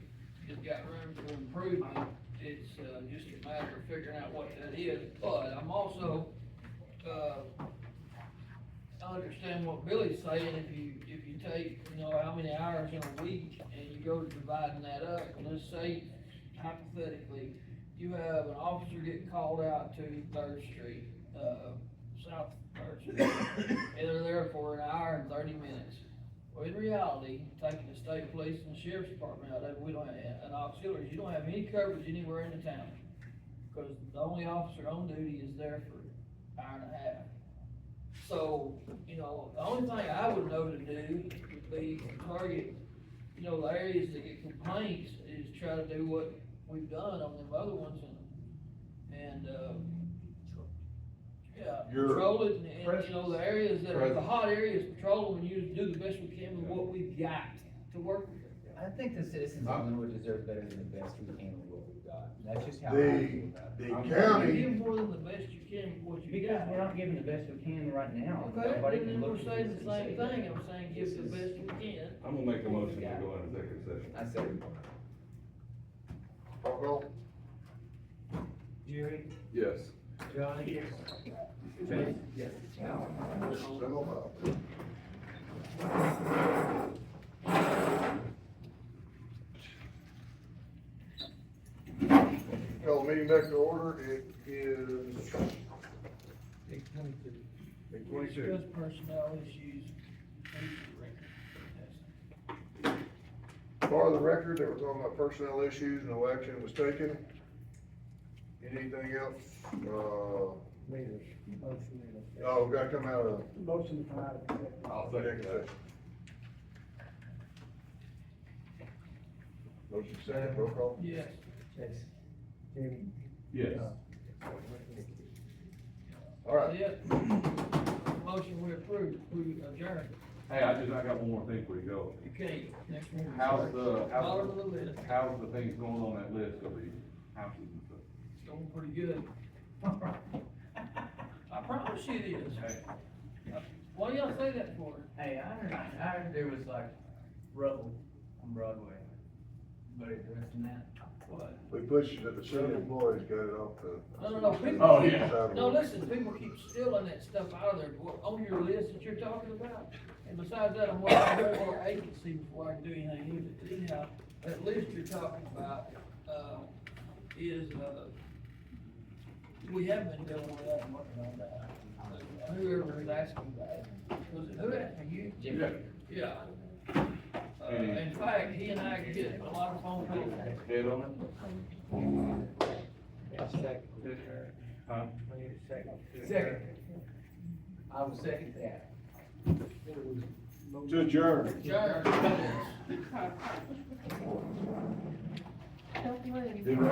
it's got room for improvement. It's, just a matter of figuring out what that is, but I'm also, I understand what Billy's saying, if you take, how many hours in a week, and you go dividing that up, and let's say hypothetically, you have an officer getting called out to 3rd Street, South 3rd Street, and they're there for an hour and 30 minutes. Well, in reality, taking the state police and the sheriff's department out, we don't have, an auxiliary, you don't have any coverage anywhere in the town. Because the only officer on duty is there for an hour and a half. So, the only thing I would know to do would be to target, the areas that get complaints, is try to do what we've done on them other ones and yeah, You're- patrol it, and, the areas that are the hot areas, patrol them, and you do the best we can with what we've got to work with. I think the citizens of Glenwood deserve better than the best we can with what we've got. That's just how I feel about it. The You county, give more than the best you can with what you Because got. we're not giving the best we can right now. Okay, Nobody then can we're look at saying this the and same say, thing, I'm saying give the best we can. I'm gonna make a motion to go into executive session. I said, roll call. Jerry, Yes. Johnny, Chase? Yes. Semi-final. Call the meeting back to order, it is 8:22. Discuss personnel issues. For the record, they were talking about personnel issues, no action was taken. Anything else, Motion. oh, we gotta come out of Motion to come out of executive. I'll second executive that. session. Motion second, roll call. Yes. Chase. Jimmy. Yes. All right, Yeah. Motion we approve, we adjourn. Hey, I got one more thing before you go. You can't, next one. How's the Bottom of the list. how's the things going on that list of the houses and stuff? going pretty good. I promise you it is. Why y'all say that for? Hey, I heard there was like rubble on Broadway, but other than that, What? We pushed it, that the city employees got it off the. No, people Oh, keep- yeah. No, listen, people keep stealing that stuff out of there, on your list that you're talking about. And besides that, I'm waiting for more agency before I can do anything with it. Anyhow, that list you're talking about, is, we have been dealing with that and working on that. Whoever is asking about it, was it, who asked me, you? Yeah. Yeah. In fact, he and I get a lot of phone calls. Head on it? Second. I will second that. To adjourn. John, Don't worry. Did we-